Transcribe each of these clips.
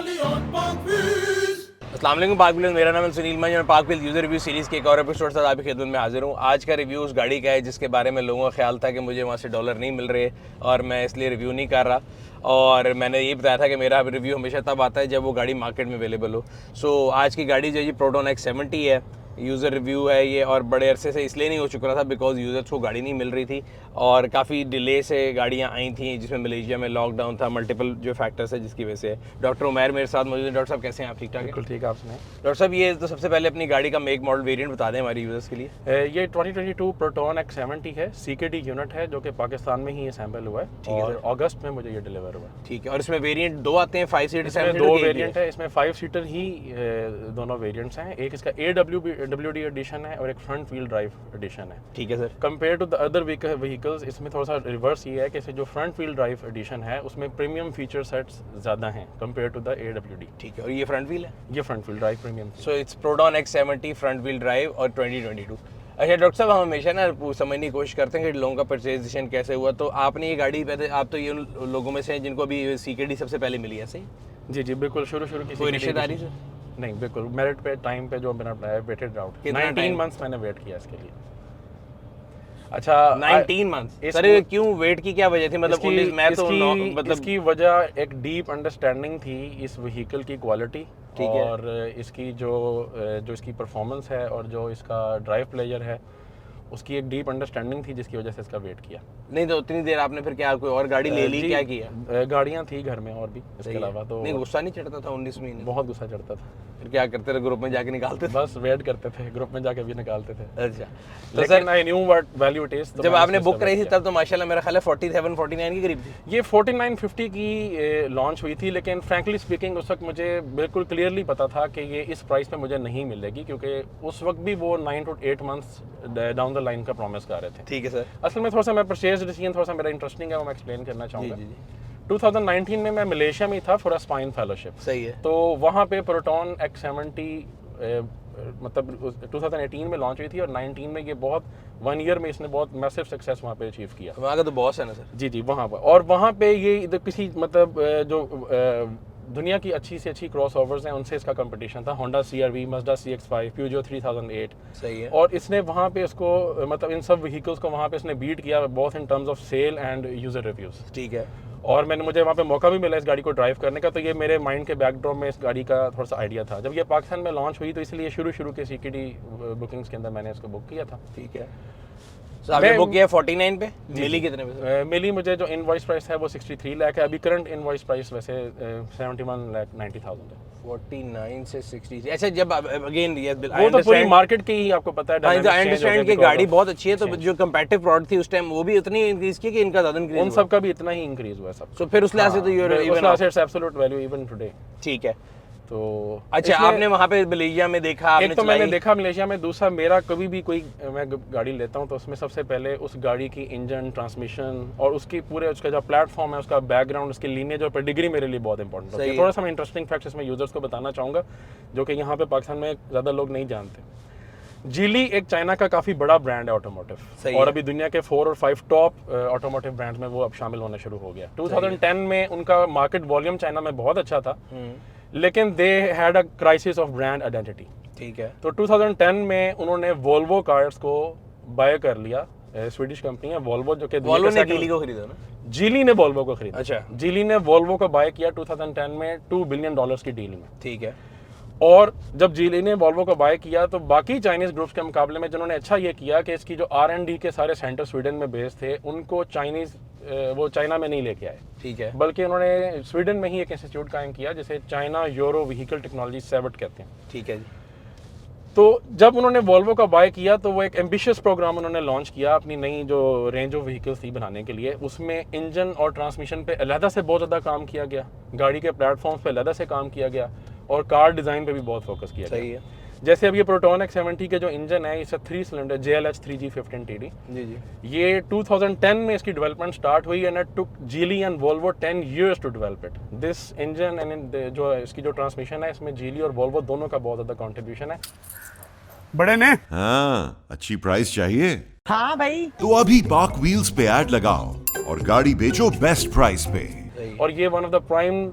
अस्सलाम वालेकुम पाक व्हील्स, मेरा नाम है सुनील मंज और पाक व्हील्स यूज़र रिव्यू सीरीज़ के एक और एपिसोड साथ आपकी खिदमत में हाजिर हूँ। आज का रिव्यू उस गाड़ी का है जिसके बारे में लोगों का ख्याल था कि मुझे वहाँ से डॉलर नहीं मिल रहे और मैं इसलिए रिव्यू नहीं कर रहा। और मैंने ये बताया था कि मेरा रिव्यू हमेशा तब आता है जब वो गाड़ी मार्केट में अवेलेबल हो। सो आज की गाड़ी जो है प्रोटॉन X70 है, यूज़र रिव्यू है ये, और बड़े अरसे से इसलिए नहीं हो चुका था बिकॉज यूज़र्स को गाड़ी नहीं मिल रही थी और काफ़ी डिले से गाड़ियाँ आई थी, जिसमें मलेशिया में लॉकडाउन था, मल्टीपल जो फैक्टर्स है जिसकी वजह से। डॉक्टर उमैर मेरे साथ मौजूद है। डॉक्टर साहब कैसे हैं आप? ठीक ठाक? बिल्कुल ठीक है। आपने डॉक्टर साहब ये तो सबसे पहले अपनी गाड़ी का मेक मॉडल वेरिएंट बता दें हमारे यूज़र्स के लिए। ये 2022 प्रोटॉन X70 है, CKD यूनिट है जो कि पाकिस्तान में ही असेंबल हुआ है और अगस्त में मुझे ये डिलीवर हुआ। ठीक है। और इसमें वेरिएंट दो आते हैं, 5 सीटर, 7 दो वेरिएंट है, इसमें 5 सीटर ही दोनों वेरिएंट्स हैं। एक इसका AWD एडिशन है और एक फ्रंट व्हील ड्राइव एडिशन है। ठीक है sir. Compare to the other vehicles इसमें थोड़ा सा रिवर्स ये है कि जो फ्रंट व्हील ड्राइव एडिशन है उसमें प्रीमियम फीचर सेट्स ज़्यादा हैं कंपेयर टू द AWD। ठीक है। और ये फ्रंट व्हील है? ये front wheel drive premium. So it's proton X70 front wheel drive और 2022। अच्छा डॉक्टर साहब, हम हमेशा ना समझने की कोशिश करते हैं कि लोगों का परचेज डिसीजन कैसे हुआ। तो आपने ये गाड़ी पहले, आप तो ये उन लोगों में से हैं जिनको अभी CKD सबसे पहले मिली है, सही? जी जी बिल्कुल। शुरू की कोई रिश्तेदारी से? नहीं, बिल्कुल मेरिट पे टाइम पे जो मैंने वेटेड आउट 19 मंथ्स मैंने वेट किया इसके लिए। अच्छा 19 मंथ्स सर, क्यों वेट की क्या वजह थी? मतलब 19 मैं तो मतलब इसकी वजह एक डीप अंडरस्टैंडिंग थी इस व्हीकल की क्वालिटी और इसकी जो इसकी परफॉर्मेंस है और जो इसका ड्राइव प्लेजर है उसकी एक डीप अंडरस्टैंडिंग थी जिसकी वजह से इसका वेट किया। नहीं तो उतनी देर आपने फिर क्या कोई और गाड़ी ले ली? क्या किया? गाड़ियाँ थी घर में और भी इसके अलावा। तो नहीं गुस्सा नहीं चढ़ता था 19 महीने? बहुत गुस्सा चढ़ता था। फिर क्या करते थे? ग्रुप में जाके निकालते थे? बस वेट करते थे, ग्रुप में जाके भी निकालते थे। अच्छा तो sir I knew what value it is. जब आपने बुक कराई थी तब तो माशाल्लाह मेरा ख्याल है 47 49 के करीब थी। ये 4950 की लॉन्च हुई थी, लेकिन फ्रैंकली स्पीकिंग उस वक्त मुझे बिल्कुल क्लियरली पता था कि ये इस प्राइस पे मुझे नहीं मिलेगी, क्योंकि उस वक्त भी वो 9 to 8 months down the line का प्रॉमिस कर रहे थे। ठीक है सर। असल में थोड़ा सा मैं परचेज डिसीजन थोड़ा सा मेरा इंटरेस्टिंग है, वो मैं एक्सप्लेन करना चाहूँगा। 2019 में मैं मलेशिया में था फॉर अ स्पाइन फेलोशिप। सही है। तो वहाँ पे प्रोटॉन X70 मतलब 2018 में लॉन्च हुई थी और 19 में ये बहुत 1 ईयर में इसने बहुत मैसिव सक्सेस वहाँ पे अचीव किया। वहाँ का तो बॉस है ना सर? जी वहाँ पर। और वहाँ पे ये इधर किसी मतलब जो दुनिया की अच्छी से अच्छी क्रॉस ओवर्स हैं उनसे इसका कंपटीशन था। Honda CR-V, Mazda CX-5, Peugeot 3008। सही है। और इसने वहाँ पे इसको मतलब इन सब व्हीकल्स को वहाँ पे इसने बीट किया both in terms of sale and user reviews. ठीक है। और मुझे वहाँ पे मौका भी मिला इस गाड़ी को ड्राइव करने का, तो ये मेरे माइंड के बैकड्रॉप में इस गाड़ी का थोड़ा सा आइडिया था। जब ये पाकिस्तान में लॉन्च हुई तो इसलिए शुरू के CKD बुकिंग्स के अंदर मैंने इसको बुक किया था। ठीक है। आपने बुक किया 49 पे? मिली कितने पे? मिली मुझे जो इनवॉइस प्राइस है वो 63 लाख है। अभी करंट इनवॉइस प्राइस वैसे 71,90,000 है। 49 से 60। अच्छा जब अगेन वो तो पूरी मार्केट की ही आपको पता है। आई अंडरस्टैंड कि गाड़ी बहुत अच्छी है, तो जो कंपैरेटिव प्रोडक्ट थी उस टाइम वो भी उतनी इंक्रीज की कि इनका ज्यादा इंक्रीज? उन सब का भी इतना ही इंक्रीज हुआ सब। तो फिर उस लिहाज से तो your even it's absolute value even today. ठीक है। तो अच्छा आपने वहाँ पे मलेशिया में देखा? एक तो मैंने देखा मलेशिया में। दूसरा मेरा कभी भी कोई मैं गाड़ी लेता हूँ तो उसमें सबसे पहले उस गाड़ी की इंजन, ट्रांसमिशन और उसकी पूरे उसका जो प्लेटफॉर्म है, उसका बैकग्राउंड, उसकी लीनिएज और पेडिग्री मेरे लिए बहुत इंपॉर्टेंट होती है। थोड़ा सा मैं इंटरेस्टिंग फैक्ट्स इसमें यूजर्स को बताना चाहूँगा जो कि यहाँ पे पाकिस्तान में ज़्यादा लोग नहीं जानते। जीली एक चाइना का काफ़ी बड़ा ब्रांड है ऑटोमोटिव, और अभी दुनिया के 4 और 5 टॉप ऑटोमोटिव ब्रांड्स में वो अब शामिल होना शुरू हो गया। 2010 में उनका मार्केट वॉल्यूम चाइना में बहुत अच्छा था, लेकिन they had a crisis of brand identity. ठीक है। तो 2010 में उन्होंने वोल्वो कार्स को बाय कर लिया। स्वीडिश कंपनी है वोल्वो, जो कि वोल्वो ने जीली को खरीदा ना? जीली ने वोल्वो को खरीदा। अच्छा। जीली ने वोल्वो को बाय किया 2010 में $2 बिलियन की डील में। ठीक है। और जब जीली ने वोल्वो को बाय किया तो बाकी चाइनीज ग्रुप्स के मुकाबले में जिन्होंने अच्छा ये किया कि इसकी जो R&D के सारे सेंटर स्वीडन में बेस्ड थे, उनको वो चाइना में नहीं लेके आए। ठीक है। बल्कि उन्होंने स्वीडन में ही एक इंस्टीट्यूट कायम किया जिसे चाइना यूरो व्हीकल टेक्नोलॉजी सेवट कहते हैं। ठीक है जी। तो जब उन्होंने वोल्वो का बाय किया तो वो एक एम्बिशियस प्रोग्राम उन्होंने लॉन्च किया अपनी नई जो रेंज ऑफ व्हीकल्स थी बनाने के लिए। उसमें इंजन और ट्रांसमिशन पे अलहदा से बहुत ज़्यादा काम किया गया, गाड़ी के प्लेटफॉर्म्स पे अलहदा से काम किया गया और कार डिज़ाइन पे भी बहुत फोकस किया गया। सही है। जैसे अब ये प्रोटॉन X70 के जो इंजन है, इसका 3 सिलेंडर JLH 3G15TD। जी। ये 2010 में इसकी डेवलपमेंट स्टार्ट हुई and it took Geely and Volvo 10 years to develop it. This engine and जो इसकी जो ट्रांसमिशन है, इसमें जीली और वोल्वो दोनों का बहुत ज़्यादा कॉन्ट्रीब्यूशन है। बड़े ने हाँ, अच्छी प्राइस चाहिए? हाँ भाई। तो अभी पाक व्हील्स पे ऐड लगाओ और गाड़ी बेचो बेस्ट प्राइस पे। सही। और ये one of the prime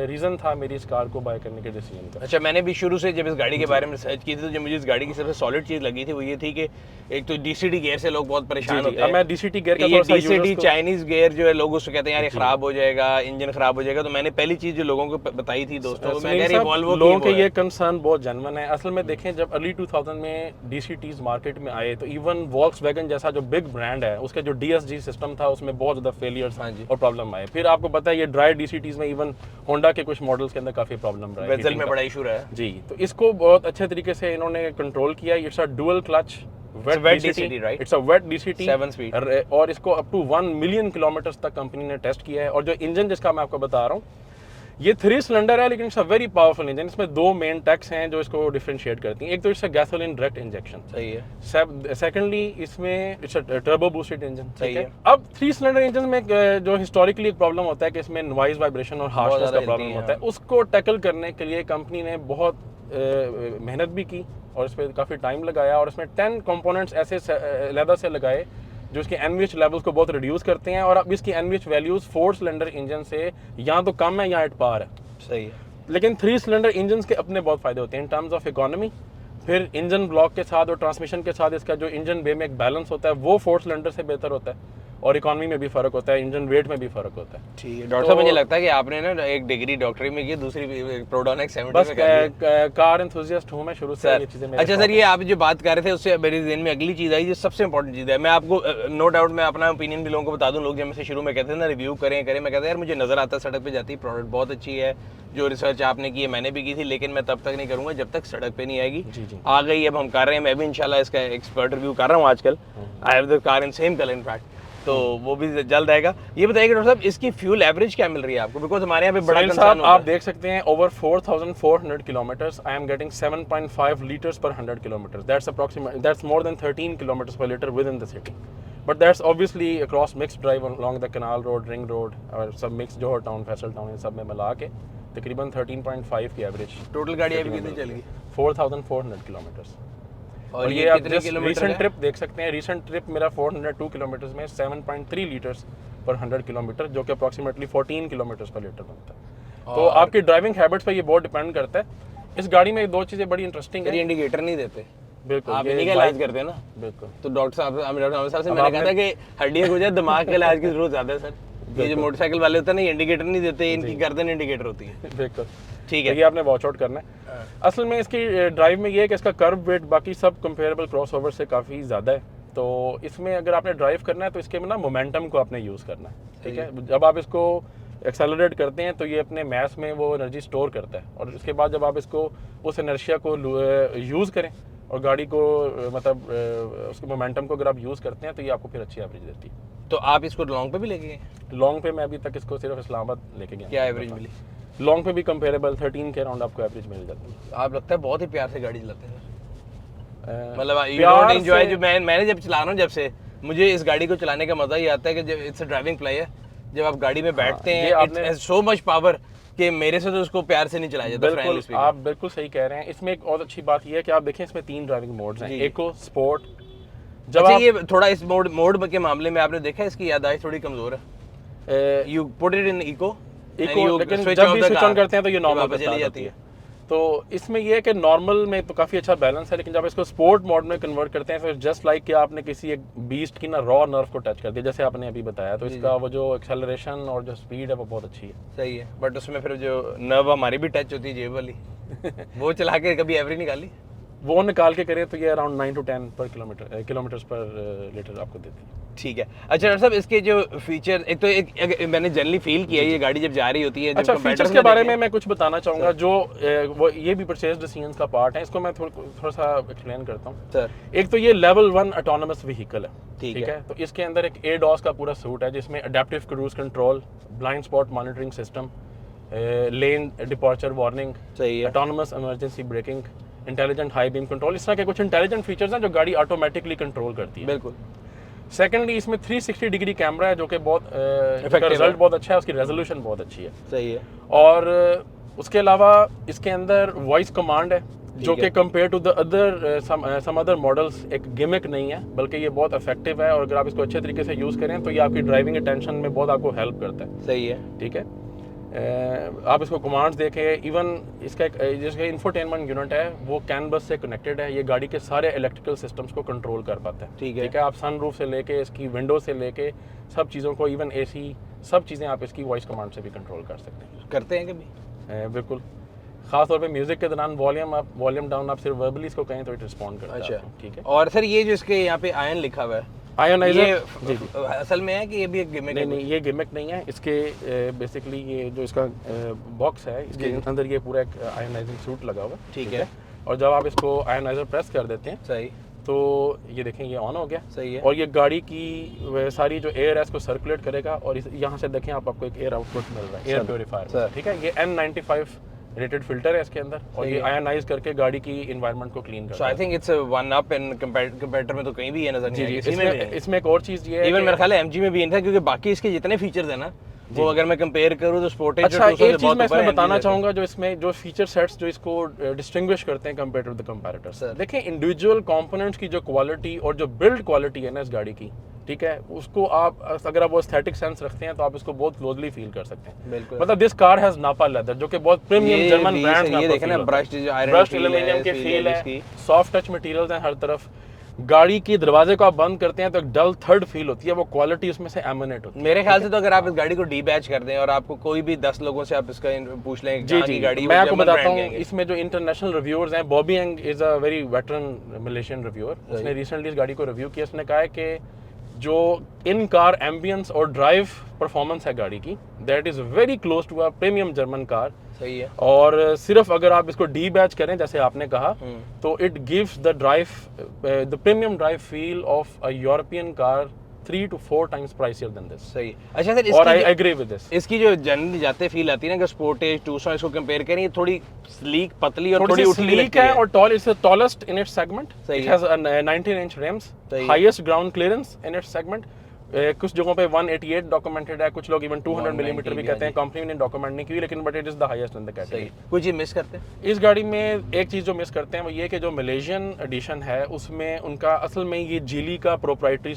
reason था मेरी इस कार को बाय करने के डिसीजन का। अच्छा, मैंने भी शुरू से जब इस गाड़ी के बारे में रिसर्च की थी तो जो मुझे इस गाड़ी की सबसे सॉलिड चीज़ लगी थी वो ये थी कि एक तो डीसीटी गियर से लोग बहुत परेशान होते अब हैं। मैं डीसीटी गियर का ये थोड़ा सा डीसीटी users को- चाइनीज गियर जो है लोग उसको कहते हैं यार ये खराब हो जाएगा, इंजन खराब हो जाएगा। तो मैंने पहली चीज़ जो लोगों को बताई थी दोस्तों को, मैं सुनील कह रही साहब, वॉल्वो की लोगों वो के है। ये कंसर्न बहुत जेन्युइन है। असल में देखें जब अर्ली 2000 में डीसीटीज मार्केट में आए तो इवन वॉल्क्सवैगन जैसा जो बिग ब्रांड है उसके जो डीएसजी सिस्टम था उसमें बहुत ज़्यादा फेलियर्स हाँ जी। और प्रॉब्लम आए। फिर आपको पता है ये ड्राई डीसीटीज में इवन होंडा के कुछ मॉडल्स के अंदर काफ़ी प्रॉब्लम रहा है वेजल heating में का। बड़ा इशू रहा है। जी, तो इसको बहुत अच्छे तरीके से इन्होंने कंट्रोल किया। It's a dual clutch wet DCT, right? It's a wet DCT 7 speed। और इसको अप टू 1 मिलियन किलोमीटर्स तक कंपनी ने टेस्ट किया है। और जो इंजन जिसका मैं आपको बता रहा हूँ ये 3 सिलेंडर है लेकिन it's a very powerful engine. इसमें 2 मेन टैक्स हैं जो इसको डिफरेंशिएट करती हैं। एक तो it's a gasoline direct injection, सही है। सेकेंडली इसमें it's a turbo boosted engine. सही है। अब 3 सिलेंडर इंजन में जो हिस्टोरिकली एक प्रॉब्लम होता है कि इसमें नॉइज वाइब्रेशन और हार्शनेस ज़्यादा का प्रॉब्लम हिलती है, होता है, उसको टैकल करने के लिए कंपनी ने बहुत मेहनत भी की और इस पर काफ़ी टाइम लगाया और इसमें 10 कंपोनेंट्स ऐसे अलहदा से लगाए जो इसके एनवीएच लेवल्स को बहुत रिड्यूस करते हैं। और अब इसकी एनवीएच वैल्यूज 4 सिलेंडर इंजन से या तो कम है या एट पार है। सही है। लेकिन 3 सिलेंडर इंजन के अपने बहुत फायदे होते हैं इन टर्म्स ऑफ इकोनॉमी। फिर इंजन ब्लॉक के साथ और ट्रांसमिशन के साथ इसका जो इंजन बे में एक बैलेंस होता है वो 4 सिलेंडर से बेहतर होता है। और इकोनॉमी में भी फर्क होता है, इंजन वेट में भी फर्क होता है। ठीक है डॉक्टर साहब, मुझे लगता है कि आपने ना एक डिग्री डॉक्टरी में की, दूसरी प्रोडोनिक 70 बस में कर ली। कार एंथुसियास्ट हूँ मैं शुरू से, ये चीजें मेरे अच्छा शौक सर, ये आप जो बात कर रहे थे उससे मेरे ज़हन में अगली चीज़ आई जो सबसे इंपॉर्टेंट चीज़ है। मैं आपको नो डाउट मैं अपना ओपिनियन भी लोगों को बता दूं। लोग जब मुझसे शुरू में कहते हैं ना रिव्यू करें मैं कहता यार मुझे नज़र आता है सड़क पे जाती प्रोडक्ट बहुत अच्छी है, जो रिसर्च आपने की है मैंने भी की थी, लेकिन मैं तब तक नहीं करूँगा जब तक सड़क पे नहीं आएगी। जी, जी। आ गई, अब हम कर रहे हैं। मैं भी इंशाल्लाह इसका एक्सपर्ट रिव्यू कर रहा हूँ आजकल। I have the car in same colour in fact, तो वो भी जल्द आएगा। ये बताइए डॉक्टर साहब इसकी फ्यूल एवरेज क्या मिल रही है आपको? बिकॉज हमारे यहाँ पे बड़ा सुनील कंसर्न साहब होता आप है। देख सकते हैं over 4400 kilometres I am getting 7.5 litres per 100 kilometres. That's more than 13 kilometres per litre within the city, but that's obviously across mix drive along the canal road, ring road और सब mix Johar town, Faisal town, इन सब में मिला के तकरीबन 13.5 की average. Total गाड़ी अभी कितनी चल गई? 4400 किलोमीटर्स। और ये आप कितने just किलोमीटर recent है? ट्रिप देख सकते हैं। रिसेंट ट्रिप मेरा 402 किलोमीटर्स में 7.3 लीटर्स पर 100 किलोमीटर, जो कि अप्रॉक्सीमेटली 14 किलोमीटर्स पर लीटर बनता है। तो आपकी ड्राइविंग हैबिट्स पे ये बहुत डिपेंड करता है। इस गाड़ी में 2 चीज़ें बड़ी इंटरेस्टिंग ये है। इंडिकेटर नहीं देते, बिल्कुल, आप ये इन्हीं का इलाज करते हैं ना। बिल्कुल तो डॉक्टर साहब से मैंने कहा था कि हड्डियाँ हो जाए दिमाग के इलाज की जरूरत ज़्यादा है सर। ये जो मोटरसाइकिल वाले होते हैं ना ये इंडिकेटर नहीं देते, इनकी गर्दन इंडिकेटर होती है। बिल्कुल ठीक है। ये आपने वॉच आउट करना है। असल में इसकी ड्राइव में ये है कि इसका कर्व वेट बाकी सब कंपेरेबल क्रॉसओवर से काफ़ी ज़्यादा है। तो इसमें अगर आपने ड्राइव करना है तो इसके में ना मोमेंटम को आपने यूज़ करना है, ठीक है। जब आप इसको एक्सेलरेट करते हैं तो ये अपने मैस में वो एनर्जी स्टोर करता है और उसके बाद जब आप इसको उस एनर्शिया को यूज़ करें और गाड़ी को मतलब उसके मोमेंटम को अगर आप यूज़ करते हैं तो ये आपको फिर अच्छी एवरेज देती है। तो आप इसको लॉन्ग पे भी लेके गए? लॉन्ग पे मैं अभी तक इसको सिर्फ इस्लामाबाद लेके गया। क्या एवरेज मिली? लॉन्ग पे भी कंपेरेबल 13 के अराउंड आपको एवरेज मिल जाती है। आप लगता है बहुत ही प्यार से गाड़ी चलाते हैं मतलब यू प्यार डोंट एंजॉय। से- जो मैंने जब चला रहा हूँ जब से मुझे इस गाड़ी को चलाने का मजा ही आता है कि जब इट्स अ ड्राइविंग प्ले है, जब आप गाड़ी में बैठते ये हैं आपने- इट्स सो मच पावर कि मेरे से तो उसको प्यार से नहीं चलाया जाता। बिल्कुल, frankly speaking। आप बिल्कुल सही कह रहे हैं। इसमें एक और अच्छी बात यह है कि आप देखें इसमें 3 ड्राइविंग मोड्स हैं, जी। Eco, sport. जब अच्छा आप ये थोड़ा इस मोड के मामले में आपने देखा इसकी याददाश्त थोड़ी कमजोर है। You put it in eco लेकिन जब भी स्विच ऑन करते हैं तो ये नॉर्मल पे चली चली जाती जाती है। तो इसमें ये है कि नॉर्मल में तो काफ़ी अच्छा बैलेंस है, लेकिन जब इसको स्पोर्ट मोड में कन्वर्ट करते हैं तो जस्ट लाइक कि आपने किसी एक बीस्ट की ना रॉ नर्व को टच कर दिया, जैसे आपने अभी बताया। तो इसका वो जो एक्सेलरेशन और जो स्पीड है वो बहुत अच्छी है। सही है, बट उसमें फिर जो नर्व हमारी भी टच होती है जेब वाली वो चला के कभी एवरेज निकाली? वो निकाल के करें तो ये अराउंड 9 to 10 पर किलोमीटर्स पर लीटर आपको देती है। ठीक है। अच्छा डॉक्टर साहब इसके जो फीचर एक तो एक मैंने जनरली फील किया ये गाड़ी जब जा रही होती है। अच्छा, फीचर्स के बारे में मैं कुछ बताना चाहूँगा जो वो ये भी परचेज डिसीजंस का पार्ट है। इसको मैं थोड़ा सा एक्सप्लेन करता हूँ। सर एक तो ये लेवल 1 ऑटोनमस व्हीकल है, ठीक ठीक है। है। तो इसके अंदर एक ADAS का पूरा सूट है जिसमें adaptive cruise control, blind spot monitoring system, lane departure warning, सही है। Autonomous emergency breaking, intelligent high beam control, इस तरह के कुछ इंटेलिजेंट फीचर्स हैं जो गाड़ी ऑटोमेटिकली कंट्रोल करती है। बिल्कुल। सेकेंडली इसमें 360 डिग्री कैमरा है जो कि बहुत Effective रिजल्ट है। बहुत अच्छा है, उसकी रेजोल्यूशन बहुत अच्छी है। सही है। और उसके अलावा इसके अंदर वॉइस कमांड है जो है। कि compare to the other some other models एक गिमिक नहीं है, बल्कि ये बहुत इफेक्टिव है। और अगर आप इसको अच्छे तरीके से यूज़ करें तो ये आपकी ड्राइविंग अटेंशन में बहुत आपको हेल्प करता है। सही है। ठीक है। आप इसको कमांड्स देखें, इवन इसका एक जिसका इंफोटेनमेंट यूनिट है वो कैन बस से कनेक्टेड है, ये गाड़ी के सारे इलेक्ट्रिकल सिस्टम्स को कंट्रोल कर पाता है। ठीक है। आप सनरूफ से लेके इसकी विंडो से लेके सब चीज़ों को, इवन एसी, सब चीज़ें आप इसकी वॉइस कमांड से भी कंट्रोल कर सकते हैं। करते हैं कभी? बिल्कुल, खास तौर पे म्यूजिक के दौरान वॉल्यूम डाउन आप सिर्फ वर्बली इसको कहें तो इट रिस्पॉन्ड करता है। अच्छा, ठीक है। और सर ये जो इसके यहाँ पे आयन लिखा हुआ है, आयोनाइजर, ये असल में है कि ये भी एक गिमिक है? नहीं, ये गिमिक नहीं है। इसके बेसिकली ये जो इसका बॉक्स है, इसके अंदर ये पूरा एक आयोनाइजिंग सूट लगा हुआ है। ठीक है। और जब आप इसको आयोनाइजर प्रेस कर देते हैं सही, तो ये देखें ये ऑन हो गया। सही है। और ये गाड़ी की सारी जो एयर है इसको सर्कुलेट करेगा, और यहाँ से देखें आपको एक एयर आउटपुट मिल रहा है, एयर प्योरीफायर। ठीक है। ये N95 रेटेड फिल्टर है इसके अंदर, और ये आयोनाइज करके गाड़ी की एनवायरनमेंट को क्लीन सो करता आई है। Think it's one up in comparator में तो कहीं भी ये नजर नहीं आएगी, इसमें एक और चीज़ ये है इवन कि- मेरे ख्याल है एमजी में भी इन था, क्योंकि बाकी इसके जितने फीचर्स है ना वो अगर मैं कंपेयर करूँ तो स्पोर्टेज अच्छा, एक चीज मैं इसमें बताना चाहूंगा, जो इसमें जो फीचर सेट्स जो इसको डिस्टिंग्विश करते हैं कंपेयर टू द कंपैरेटर्स। देखें, इंडिविजुअल कंपोनेंट्स की जो क्वालिटी और जो बिल्ड क्वालिटी है ना इस गाड़ी की, ठीक है, उसको आप अगर आप वो एस्थेटिक सेंस रखते हैं तो आप इसको बहुत क्लोजली फील कर सकते हैं। बिल्कुल। मतलब दिस कार हैज नापा लेदर, जो कि बहुत प्रीमियम जर्मन ब्रांड्स में ये देखें ना, ब्रश्ड जो आयरन ब्रश्ड एल्युमिनियम के फील है, सॉफ्ट टच मटेरियल्स हैं हर तरफ। गाड़ी की दरवाजे को आप बंद करते हैं तो एक डल थर्ड फील होती है, वो क्वालिटी उसमें से एमिनेट होती है। मेरे ख्याल से तो अगर आप इस गाड़ी को डी बैच कर दें और आपको कोई भी 10 लोगों से आप इसका पूछ लें जी की गाड़ी, मैं वो आपको जर्मन बताता ब्रांड हूँ, कहेंगे। इसमें जो इंटरनेशनल रिव्यूअर्स हैं, Bobby young is a very veteran Malaysian reviewer, उसने रिसेंटली इस गाड़ी को रिव्यू किया। उसने कहा है कि जो इन कार एम्बियंस और ड्राइव परफॉर्मेंस है गाड़ी की, that is very close to a premium German car. सही है। और सिर्फ अगर आप इसको डी बैच करें जैसे आपने कहा, तो it gives the drive, the premium drive feel of a European car 3 to 4 times pricier than this। सही। अच्छा सर, और आई इसकी एग्री विद दिस। इसकी जो जनरली जाते फील आती है ना कि स्पोर्टेज टूसॉन इसको कंपेयर करें, ये थोड़ी स्लीक, पतली और थोड़ी उठली स्लीक लगती है, और tall, it's the tallest in its segment. सही इट है। हैज 19 इंच रिम्स, सही है। Highest ground clearance in its segment. कुछ जगहों पे 188 डॉक्यूमेंटेड है, कुछ लोग इवन 200 मिलीमीटर भी कहते हैं। कंपनी ने डॉक्यूमेंट नहीं की, लेकिन but it is the highest in the category. कोई चीज मिस करते हैं? इस गाड़ी में एक चीज़ जो मिस करते हैं वो ये कि जो मलेशियन एडिशन है उसमें उनका असल में ये जीली का प्रोप्राइटरी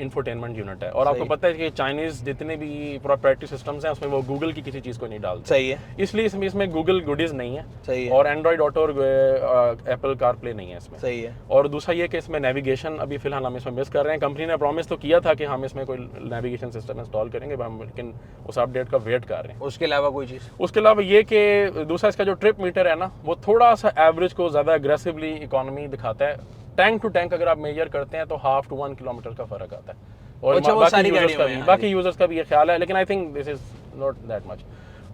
इंफोटेनमेंट यूनिट है, और आपको पता है कि चाइनीज़ जितने भी प्रोप्राइटरी सिस्टम्स हैं उसमें वो गूगल की किसी चीज़ को नहीं डालते। सही है। इसलिए इसमें गूगल गुडीज़ नहीं है। सही है। और एंड्रॉइड ऑटो और एप्पल कार प्ले नहीं है इसमें। सही है। और दूसरा ये कि इसमें नेविगेशन अभी फिलहाल हम इसमें मिस कर रहे हैं। कंपनी ने प्रॉमिस तो किया था कि हम इसमें कोई नेविगेशन सिस्टम इंस्टॉल करेंगे, हम लेकिन उस अपडेट का वेट कर रहे हैं। उसके अलावा कोई चीज? उसके अलावा ये कि दूसरा इसका जो ट्रिप मीटर है ना, वो थोड़ा सा एवरेज को ज़्यादा अग्रेसिवली इकोनॉमी दिखाता है। टैंक टू टैंक अगर आप मेजर करते हैं तो 1/2 to 1 किलोमीटर का फर्क आता है। और अच्छा, वो सारी गाड़ियों में, हाँ बाकी यूजर्स का भी ये ख्याल है, लेकिन I think this is not that much.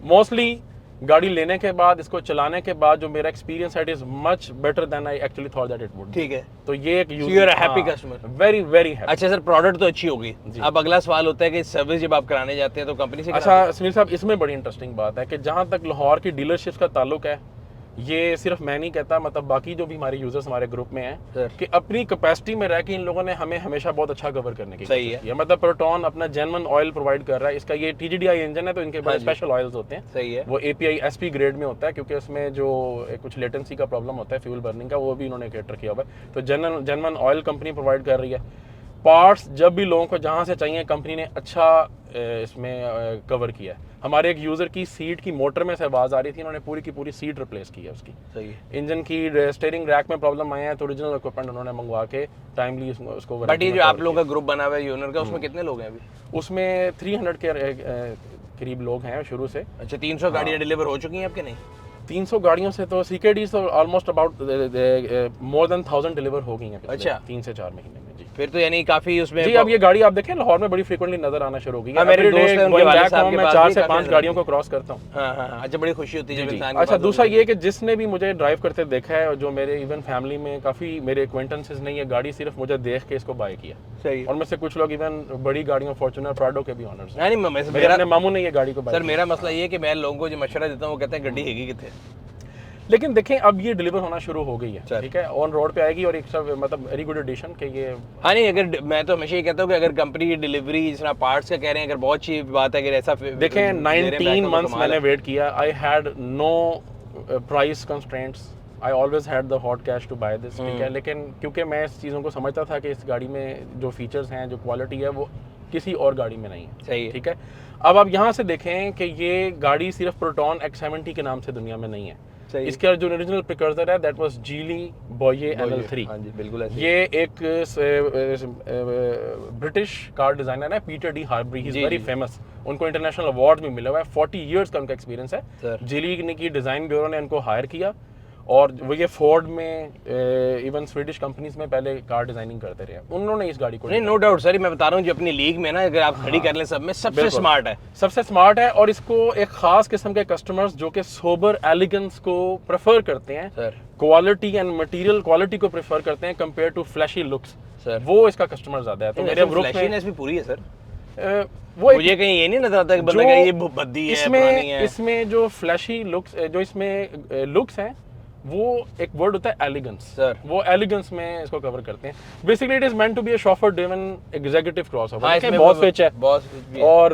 Mostly गाड़ी लेने के बाद, इसको चलाने के बाद जो मेरा एक्सपीरियंस है, it is much better than I actually thought that it would. ठीक है। तो ये एक you are a happy customer। Very very happy. अच्छा सर, प्रोडक्ट तो अच्छी होगी, अब अगला सवाल होता है कि सर्विस जब आप कराने जाते हैं तो कंपनी से कराते अच्छा सुनील साहब, इसमें बड़ी इंटरेस्टिंग बात है कि जहाँ तक लाहौर की डीलरशिप्स का ताल्लुक है, ये सिर्फ मैं नहीं कहता, मतलब बाकी जो भी हमारे यूजर्स हमारे ग्रुप में हैं, कि अपनी कैपेसिटी में रह के इन लोगों ने हमें हमेशा बहुत अच्छा कवर करने की सही है। ये मतलब प्रोटॉन अपना जेन्युइन ऑयल प्रोवाइड कर रहा है। इसका ये TGDI इंजन है, तो इनके बड़े स्पेशल ऑयल्स होते हैं। सही है। वो API SP ग्रेड में होता है, क्योंकि उसमें जो कुछ लेटेंसी का प्रॉब्लम होता है फ्यूल बर्निंग का, वो भी इन्होंने कैटर किया हुआ है। तो जेन्युइन ऑयल कंपनी प्रोवाइड कर रही है। पार्ट्स जब भी लोगों को जहाँ से चाहिए, कंपनी ने अच्छा इसमें कवर किया है। हमारे एक यूज़र की सीट की मोटर में से आवाज़ आ रही थी, इन्होंने पूरी की पूरी सीट रिप्लेस की है उसकी। सही है। इंजन की स्टीयरिंग रैक में प्रॉब्लम आया है, तो ओरिजिनल इक्विपमेंट उन्होंने मंगवा के टाइमली उसको बट ये जो आप लोगों का ग्रुप बना हुआ है यूनर का, उसमें कितने लोग हैं अभी? उसमें 300 के करीब लोग हैं शुरू से। अच्छा, 300 गाड़ियाँ डिलीवर हो चुकी हैं आपके? नहीं, 300 गाड़ियों से तो CKD तो almost about more than 1000 deliver हो गई हैं पिछले अच्छा। 3 से 4 महीने में। जी फिर तो यानी काफी उसमें जी, अब ये गाड़ी आप देखें लाहौर में बड़ी फ्रीक्वेंटली नजर आना शुरू हो गई है। मेरे Every day दोस्त हैं, उनके going वालिद back साहब home के मैं पास 4 भी से काफी 5 नजर गाड़ियों को क्रॉस करता हूँ। हाँ, अच्छा, बड़ी खुशी होती है जब इंसान के अच्छा, पास दूसरा होती ये कि जिसने भी मुझे ड्राइव करते देखा है, और जो मेरे इवन फैमिली में काफ़ी मेरे एक्वेंटेंसेस ने ये गाड़ी सिर्फ मुझे देख के इसको बाय किया। है। सही। और मुझसे कुछ लोग इवन बड़ी गाड़ियों फॉर्च्यूनर प्राडो के भी ऑनर्स हैं। नहीं, मेरे मेरा अपने मामू ने ये गाड़ी को बाय सर, मेरा मसला ये है कि मैं लोगों को जो मशवरा देता हूँ वो कहते हैं गड्डी हैगी कितने। लेकिन देखें अब ये डिलीवर होना शुरू हो गई है, ठीक है, ऑन रोड पे आएगी। और एक सब मतलब वेरी गुड एडिशन के ये। हाँ नहीं, अगर मैं तो हमेशा ये कहता हूँ कि अगर कंपनी की डिलीवरी जिस तरह पार्ट्स का कह रहे हैं, अगर बहुत अच्छी बात है, अगर ऐसा देखें 19 मंथ्स मैंने वेट किया। I had no price constraints, I always had the hot cash to buy this, ठीक है। लेकिन क्योंकि मैं इस चीज़ों को समझता था कि इस गाड़ी में जो फीचर्स हैं, जो क्वालिटी है, वो किसी और गाड़ी में नहीं है। सही है। ठीक है, अब आप यहाँ से देखें कि ये गाड़ी सिर्फ प्रोटॉन X70 के नाम से दुनिया में नहीं है। सही। इसका जो ओरिजिनल प्रिकर्सर है that was Geely Boyue NL3। हाँ जी, बिल्कुल ऐसे। ये एक ब्रिटिश कार डिजाइनर है, पीटर डी हार्बरी, ही इज जी, वेरी जी। फेमस। उनको इंटरनेशनल अवार्ड भी मिला हुआ है, 40 इयर्स का उनका एक्सपीरियंस है। सर। जिली की डिजाइन ब्यूरो ने इनको हायर किया और वो ये फोर्ड में इवन स्वीडिश कंपनीज में पहले कार डिजाइनिंग करते रहे। उन्होंने इस गाड़ी को नहीं, नो डाउट सर, मैं बता रहा हूँ जो अपनी लीग में ना अगर आप खड़ी कर लें सब में सबसे बिल्कुल। स्मार्ट है। सबसे स्मार्ट है, और इसको एक खास किस्म के कस्टमर्स जो कि सोबर एलिगेंस को प्रेफर करते हैं, sir. Quality and material quality को प्रेफर करते हैं compare to flashy looks, sir. वो इसका कस्टमर ज्यादा है। तो मेरे ग्रुप में फ्लैशीनेस भी पूरी है सर। वो मुझे कहीं ये नहीं नजर आता कि बंदा कहे ये भद्दी है, पुरानी है। इसमें जो फ्लैशी लुक्स, जो इसमें लुक्स हैं, वो एक वर्ड होता है एलिगेंस Sir. वो एलिगेंस में इसको कवर करते हैं। Basically it is meant to be a chauffeur driven executive crossover. हाँ, इसमें बहुत फिच है, बहुत भी है। और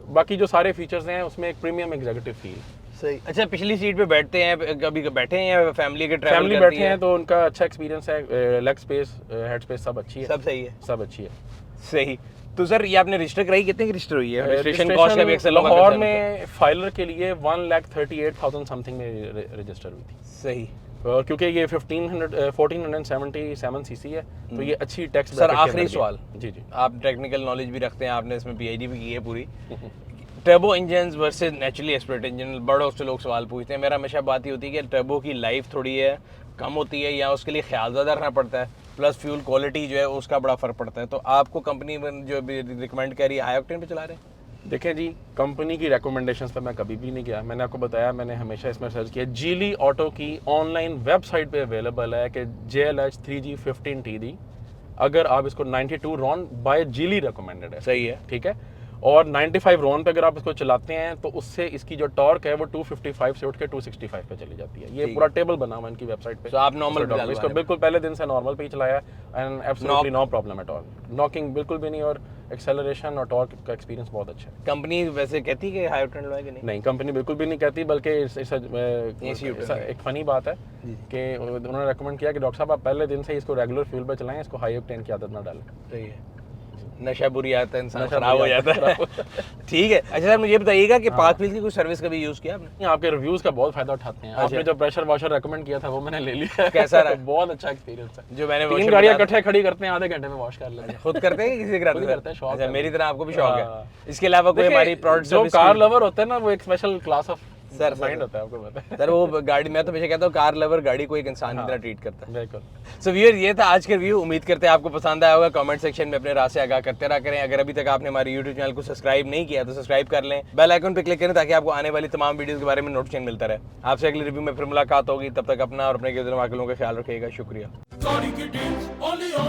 बाकी जो सारे फीचर्स हैं उसमें एक प्रीमियम एग्जीक्यूटिव फील। सही। अच्छा, पिछली सीट पे बैठते हैं, कभी बैठे हैं या फैमिली के ट्रैवल फैमिली करती बैठे हैं तो उनका अच्छा एक्सपीरियंस है। लेग स्पेस, हेड स्पेस सब अच्छी है, सब सही है। सब अच्छी है। सही। तो सर ये आपने रजिस्टर कराई, कितने की रजिस्टर हुई है? रजिस्ट्रेशन कॉस्ट का भी अक्सर लोग लाहौर कहते हैं। में फाइलर के लिए 1,38,000 समथिंग में रजिस्टर हुई थी। सही। और क्योंकि ये 1477 सीसी है तो ये अच्छी टैक्स सर आखिरी सवाल, जी जी, आप टेक्निकल नॉलेज भी रखते हैं, आपने इसमें पीएचडी भी की है पूरी। Turbo engines versus naturally aspirated engine, बड़ों से लोग सवाल पूछते हैं। मेरा हमेशा बात ही होती है कि टर्बो की लाइफ थोड़ी है कम होती है या उसके लिए ख्याल ज़्यादा रखना पड़ता है, प्लस फ्यूल क्वालिटी जो है उसका बड़ा फर्क पड़ता है। तो आपको कंपनी जो रिकमेंड कर रही है हाई ऑक्टेन पे चला रहे हैं? देखें जी, कंपनी की रिकमेंडेशंस पे मैं कभी भी नहीं गया। मैंने आपको बताया, मैंने हमेशा इसमें सर्च किया। जीली ऑटो की ऑनलाइन वेबसाइट पे अवेलेबल है कि JLH 3G15TD, अगर आप इसको 92 रॉन बाय जीली रिकमेंडेड है। सही है। ठीक है, और 95 रॉन पे अगर आप इसको चलाते हैं तो उससे इसकी जो टॉर्क है वो 255 से उठ के 265 पे चली जाती है। ये ठीक पूरा टेबल बना हुआ है इनकी वेबसाइट पे। तो आप normal पे चलवा इसको रहे बिल्कुल पहले दिन से नॉर्मल पे ही चलाया and absolutely no problem at all. Knocking बिल्कुल भी नहीं, और एक्सेलरेशन और टॉर्क का एक्सपीरियंस बहुत अच्छा है। कंपनी वैसे कहती है कि हाई ऑक्टेन लगवाए कि नहीं? नहीं, कंपनी बिल्कुल भी नहीं कहती, बल्कि एक फनी बात है कि उन्होंने रेकमेंड किया कि डॉक्टर साहब आप पहले दिन से इसको रेगुलर फ्यूल पे चलाएं, इसको हाई ऑक्टेन की आदत ना डालें। सही है। नशा बुरी आता है, इंसान नशा खराब हो बुरी जाता है। ठीक है। अच्छा सर मुझे ये बताइएगा कि पार्क व्हील की कोई सर्विस कभी यूज़ किया आपने? नहीं, आपके रिव्यूज का बहुत फायदा उठाते हैं। आपने जो प्रेशर वॉशर रेकमेंड किया था वो मैंने ले लिया। कैसा रहा? बहुत अच्छा एक्सपीरियंस है। जो मैंने 3 washer गाड़ियां बता- इकट्ठे खड़ी करते हैं, आधे घंटे में वॉश कर लेते हैं। खुद करते हैं कि किसी कराते खुद करते हैं, शौक अच्छा, है। मेरी तरह आपको भी शौक हाँ। है। इसके अलावा कोई हमारी प्रोडक्ट जो कार लवर होते हैं ना, वो एक special class of sir, mind होता है, आपको पता है। सर वो गाड़ी, मैं तो हमेशा कहता हूँ कार लवर गाड़ी को एक इंसान की तरह ट्रीट करता है। बिल्कुल। सो व्यूअर ये था आज का रिव्यू। उम्मीद करते हैं आपको पसंद आया होगा। कमेंट सेक्शन में अपने राय से आगाह करते रहा करें। अगर अभी तक आपने हमारे यूट्यूब चैनल को सब्सक्राइब नहीं किया तो सब्सक्राइब कर लें, बेल आइकन पे क्लिक करें ताकि आपको आने वाली तमाम वीडियोस के बारे में नोटिफिकेशन मिलता रहे। आपसे अगले रिव्यू में फिर मुलाकात होगी, तब तक अपना और अपने के लोगों का ख्याल रखिएगा। शुक्रिया। Gaudi ki deals only on